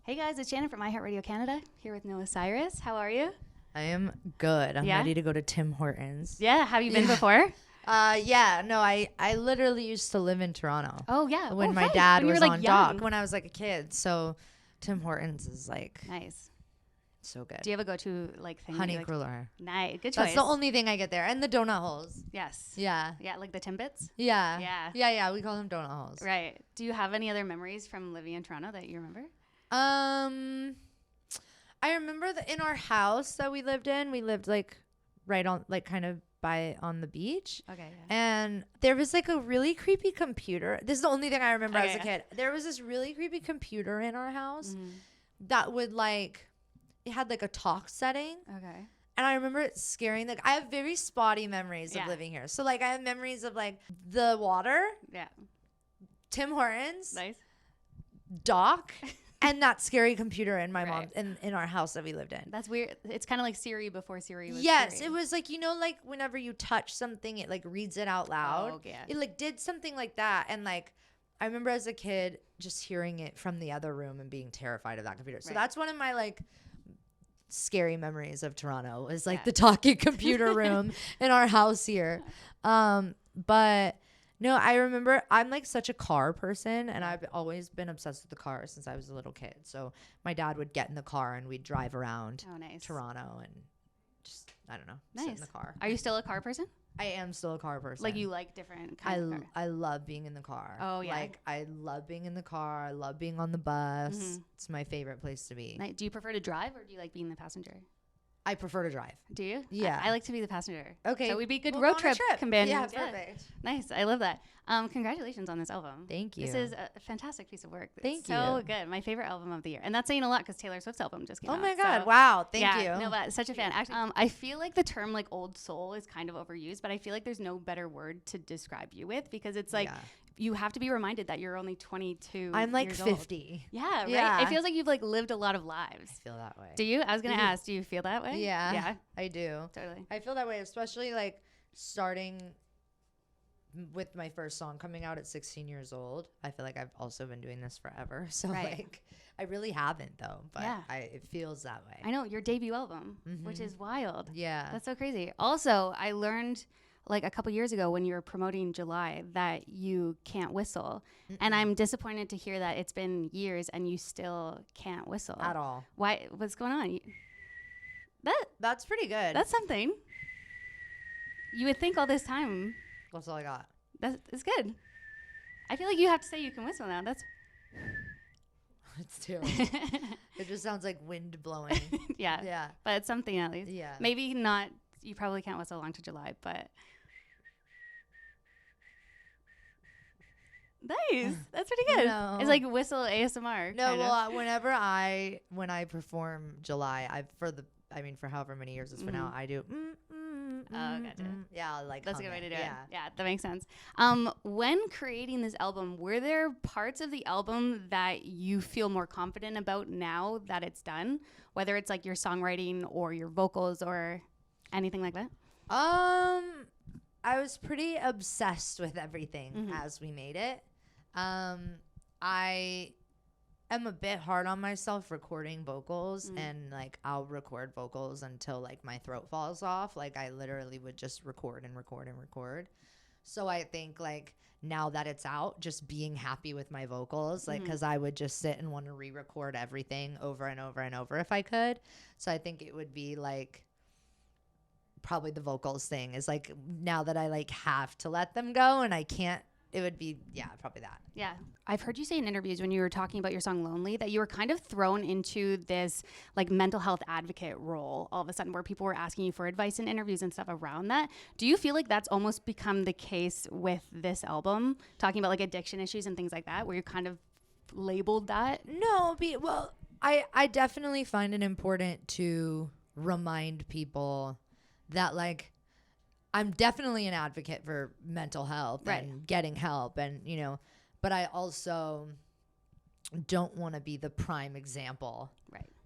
Hey guys, it's Shannon from iHeartRadio Canada, here with Ray Cyrus. How are you? I am good. I'm Yeah? ready to go to Tim Hortons. Yeah, have you been before? I literally used to live in Toronto. Oh, yeah. When my right. dad When you was were, like, on young. dock when I was like a kid. So Tim Hortons is like Nice. so good. Do you have a go-to like thing? Honey that you like? cruller. Nice. Good choice. That's the only thing I get there. And the donut holes. Yes. Yeah. Yeah, like the Timbits? Yeah. Yeah. Yeah. We call them donut holes. Right. Do you have any other memories from living in Toronto that you remember? I remember that in our house that we lived in, we lived like right on, like kind of on the beach. Okay. Yeah. And there was like a really creepy computer. This is the only thing I remember as a Okay. kid. There was this really creepy computer in our house Mhm. that would like, it had like a talk setting. Okay. And I remember it scaring I have very spotty memories Yeah. of living here. So like I have memories of like the water, Yeah. Tim Hortons, Nice. dock, and that scary computer in my Right. mom in our house that we lived in. That's weird. It's kind of like Siri before Siri was Yes, Siri. it was like, you know, like whenever you touch something, it like reads it out loud. Oh, yeah. It like did something like that. And like, I remember as a kid just hearing it from the other room and being terrified of that computer. So Right. that's one of my like scary memories of Toronto is like Yeah. the talking computer room in our house here. But no, I remember I'm like such a car person and I've always been obsessed with the car since I was a little kid. So my dad would get in the car and we'd drive around Oh, nice. Toronto and just, I don't know, sit in Nice. the car. Are you still a car person? I am still a car person. Like you like different kinds of car? I love being in the car. Oh, yeah. Like I love being in the car. I love being on the bus. Mhm. It's my favorite place to be. Do you prefer to drive or do you like being the passenger? I prefer to drive. Do you? Yeah. I like to be the passenger. Okay. So we'd be good We'll road go on a trip companions. Yeah, perfect. Nice. I love that. Congratulations on this album. Thank you. This is a fantastic piece of work. Thank It's so you. good. My favorite album of the year. And that's saying a lot because Taylor Swift's album just came out. Oh my God. So Wow. Thank yeah, you. No, but such a fan. Actually, I feel like the term like old soul is kind of overused, but I feel like there's no better word to describe you with because it's like Yeah. you have to be reminded that you're only 22 I'm like years 50. Old. Yeah, right? Yeah. It feels like you've like lived a lot of lives. I feel that way. Do you? I was going to ask, do you feel that way? Yeah. Yeah, I do. totally. I feel that way, especially like starting with my first song coming out at 16 years old. I feel like I've also been doing this forever. So Right. like I really haven't though, but Yeah. it feels that way. I know, your debut album, which Mhm. is wild. Yeah. That's so crazy. Also, I learned like a couple years ago when you were promoting July that you can't whistle. And I'm disappointed to hear that it's been years and you still can't whistle. At all. Why? What's going on? That's pretty good. That's something. You would think all this time. That's all I got. That's good. I feel like you have to say you can whistle now. That's It's terrible. It just sounds like wind blowing. yeah. Yeah. But it's something at least. Yeah. Maybe not. You probably can't whistle along to July, but nice. That's pretty good. No. It's like whistle ASMR. No, kind of. well, when I perform July, for however many years it's been out, I do. Gotcha. Yeah, like That's a hum good way to do Yeah. it. Yeah, that makes sense. When creating this album, were there parts of the album that you feel more confident about now that it's done? Whether it's like your songwriting or your vocals or anything like that? I was pretty obsessed with everything as we made it. I am a bit hard on myself recording vocals and like I'll record vocals until like my throat falls off. Like I literally would just record and record and record. So I think like now that it's out, just being happy with my vocals, like because I would just sit and want to re-record everything over and over and over if I could. So I think it would be like probably the vocals thing is like now that I like have to let them go and I can't, it would be, yeah, probably that. Yeah. I've heard you say in interviews when you were talking about your song Lonely that you were kind of thrown into this like mental health advocate role all of a sudden where people were asking you for advice in interviews and stuff around that. Do you feel like that's almost become the case with this album, talking about like addiction issues and things like that, where you kind of labeled that? No, well, I definitely find it important to remind people that like I'm definitely an advocate for mental health and getting help and, you know, but I also don't want to be the prime example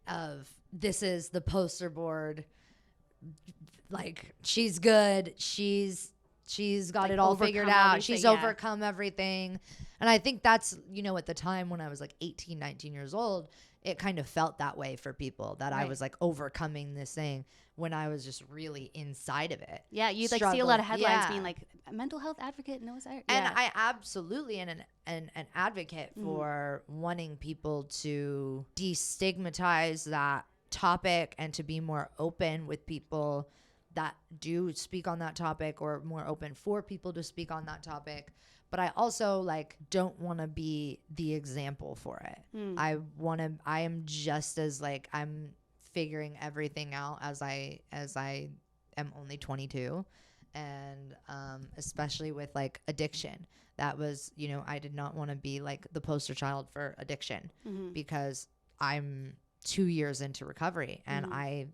of this is the poster board. Like she's good. She's got like it all figured out. She's yeah. overcome everything. And I think that's, you know, at the time when I was like 18, 19 years old, it kind of felt that way for people, that I Right. was like overcoming this thing when I was just really inside of it. Yeah, you like see a lot of headlines Yeah. being like, a mental health advocate knows that. And Yeah. I absolutely am an advocate for wanting people to destigmatize that topic and to be more open with people that do speak on that topic, or more open for people to speak on that topic. But I also like don't want to be the example for it. I am just as like, I'm figuring everything out as I am only 22. And especially with like addiction, that was, you know, I did not want to be like the poster child for addiction, because I'm 2 years into recovery, and I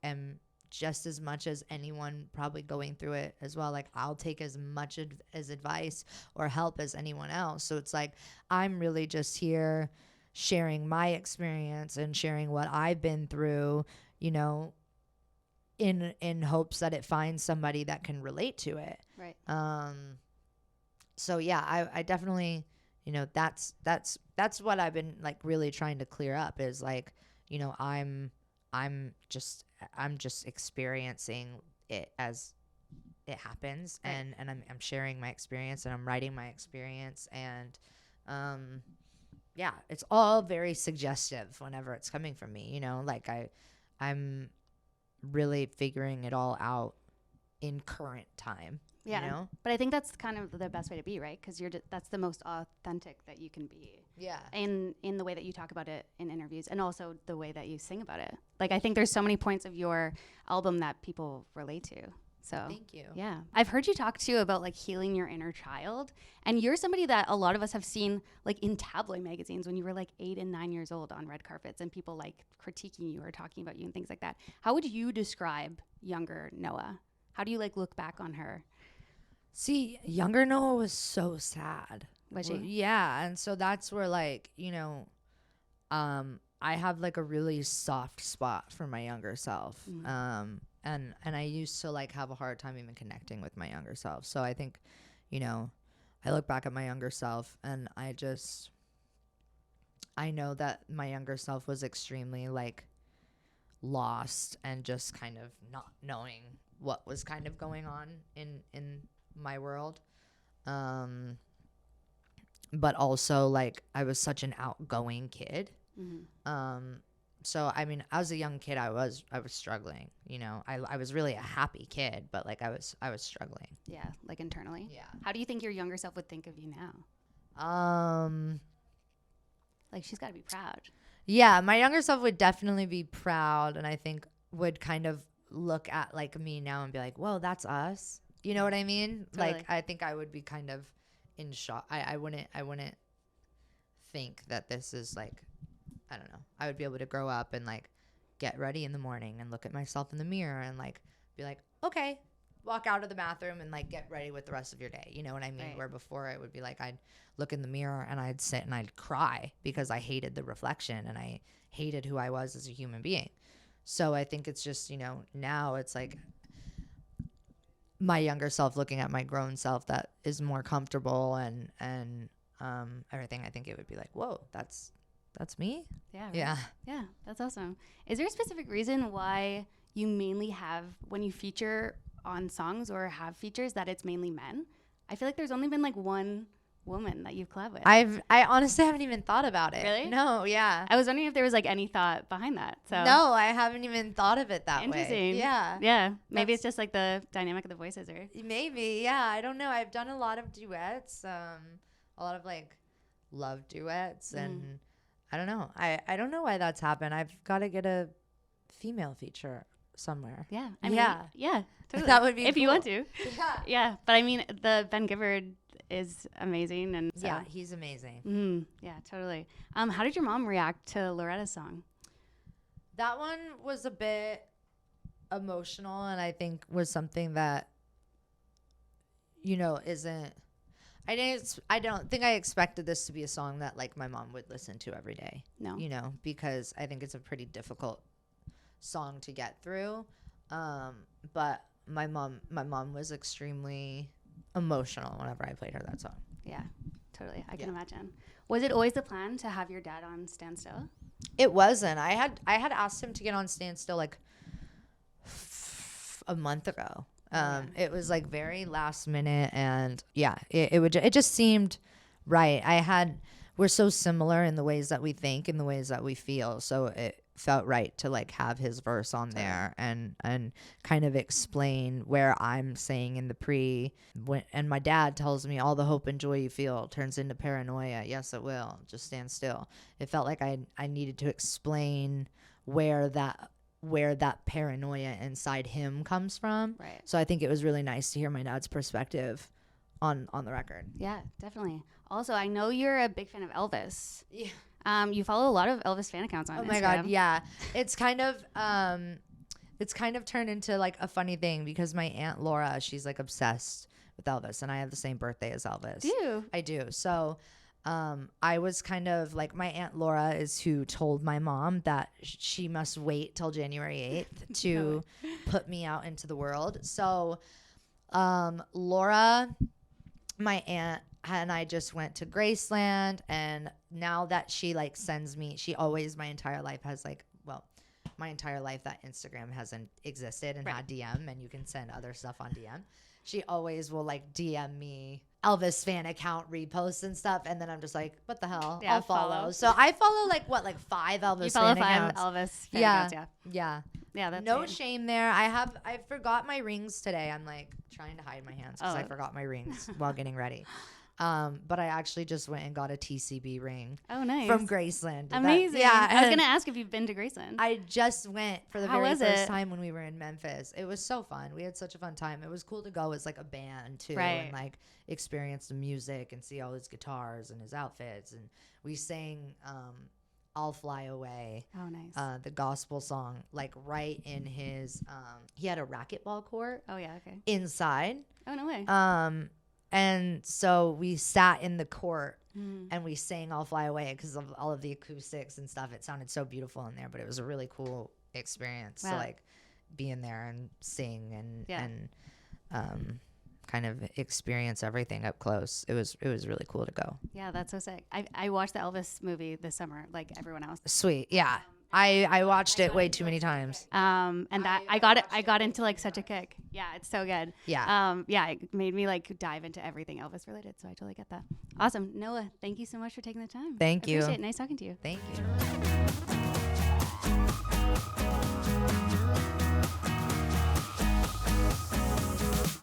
am just as much as anyone probably going through it as well. Like, I'll take as much as advice or help as anyone else. So it's like, I'm really just here sharing my experience and sharing what I've been through, you know, in hopes that it finds somebody that can relate to it. Right. So yeah, I definitely, you know, that's what I've been like really trying to clear up, is like, you know, I'm just experiencing it as it happens. Right. and I'm sharing my experience, and I'm writing my experience, and yeah, it's all very suggestive whenever it's coming from me, you know, like I'm really figuring it all out in current time. Yeah. You know? But I think that's kind of the best way to be, right? Because that's the most authentic that you can be. Yeah. In the way that you talk about it in interviews, and also the way that you sing about it. Like, I think there's so many points of your album that people relate to. So thank you. Yeah. I've heard you talk too about like healing your inner child. And you're somebody that a lot of us have seen like in tabloid magazines when you were like 8 and 9 years old on red carpets, and people like critiquing you or talking about you and things like that. How would you describe younger Noah? How do you like look back on her? See, younger Noah was so sad. Was she? Yeah. And so that's where, like, you know, I have like a really soft spot for my younger self. And I used to like have a hard time even connecting with my younger self. So I think, you know, I look back at my younger self, and I know that my younger self was extremely like lost and just kind of not knowing what was kind of going on in my world. But also like I was such an outgoing kid. So I mean, as a young kid, I was struggling, you know. I was really a happy kid, but like I was struggling. Yeah, like internally. Yeah. How do you think your younger self would think of you now? Like, she's got to be proud. Yeah, my younger self would definitely be proud, and I think would kind of look at like me now and be like, "Whoa, that's us." You know what I mean? Totally. Like, I think I would be kind of in shock. I wouldn't think that this is like, I don't know. I would be able to grow up and like get ready in the morning and look at myself in the mirror and like be like, okay, walk out of the bathroom and like get ready with the rest of your day. You know what I mean? Right. Where before it would be like, I'd look in the mirror and I'd sit and I'd cry because I hated the reflection and I hated who I was as a human being. So I think it's just, you know, now it's like my younger self looking at my grown self that is more comfortable and everything. I think it would be like, whoa, that's me. Yeah. Right. Yeah. Yeah. That's awesome. Is there a specific reason why you mainly have, when you feature on songs or have features, that it's mainly men? I feel like there's only been like one woman that you've collabed with. I honestly haven't even thought about it. Really? No. Yeah. I was wondering if there was like any thought behind that. So no, I haven't even thought of it that interesting. way. Yeah. Yeah. Maybe it's just like the dynamic of the voices, or maybe. Yeah. I don't know. I've done a lot of duets, a lot of like love duets, and I don't know. I don't know why that's happened. I've got to get a female feature somewhere. Yeah. I mean, yeah. Yeah. Totally. That would be if you cool. want to. Yeah. Yeah. But I mean, the Ben Gifford is amazing, and so. Yeah, he's amazing. Yeah, totally. How did your mom react to Loretta's song? That one was a bit emotional, and I think was something that, you know, isn't. I don't think I expected this to be a song that like my mom would listen to every day. No. You know, because I think it's a pretty difficult song to get through. But my mom was extremely emotional whenever I played her that song. Yeah, totally. I can imagine. Was it always the plan to have your dad on Stand Still? It wasn't. I had asked him to get on Stand Still like a month ago. It was like very last minute, and yeah, it just seemed right. We're so similar in the ways that we think, in the ways that we feel, so it felt right to like have his verse on there and kind of explain where I'm saying in the and my dad tells me all the hope and joy you feel turns into paranoia. Yes, it will. Just stand still. It felt like I needed to explain where that paranoia inside him comes from. Right. So I think it was really nice to hear my dad's perspective on the record. Yeah, definitely. Also, I know you're a big fan of Elvis. Yeah. You follow a lot of Elvis fan accounts on Instagram. Oh my God, yeah. It's kind of turned into like a funny thing because my Aunt Laura, she's like obsessed with Elvis, and I have the same birthday as Elvis. Do you? I do. So I was kind of like, my Aunt Laura is who told my mom that she must wait till January 8th to put me out into the world. So Laura, my aunt, and I just went to Graceland, and now that she like sends me, she always, my entire life has like, well, my entire life that Instagram hasn't existed and had DM, and you can send other stuff on DM. She always will like DM me Elvis fan account reposts and stuff, and then I'm just like, what the hell? Yeah, I'll follow. So I follow like 5 Elvis fan accounts. Elvis fan accounts, Yeah. Yeah, that's no good. shame there. I forgot my rings today. I'm like trying to hide my hands because I forgot my rings while getting ready. But I actually just went and got a TCB ring. Oh, nice. From Graceland. Amazing. Yeah. I was going to ask if you've been to Graceland. I just went for the How very was first it? time when we were in Memphis. It was so fun. We had such a fun time. It was cool to go as like a band too, and like experience the music and see all his guitars and his outfits. And we sang I'll Fly Away. Oh, nice. The gospel song, like right in his he had a racquetball court. Oh, yeah, okay. Inside. Oh, no way. And so we sat in the court and we sang I'll Fly Away because of all of the acoustics and stuff. It sounded so beautiful in there, but it was a really cool experience to like be in there and sing and kind of experience everything up close. It was really cool to go. Yeah, that's so sick. I watched the Elvis movie this summer, like everyone else. Sweet. Yeah. I watched it way too many times. And that I got into like such a kick. Yeah, it's so good. Yeah. Yeah, it made me like dive into everything Elvis related. So I totally get that. Awesome. Noah, thank you so much for taking the time. Thank you. Appreciate it. Nice talking to you. Thank you.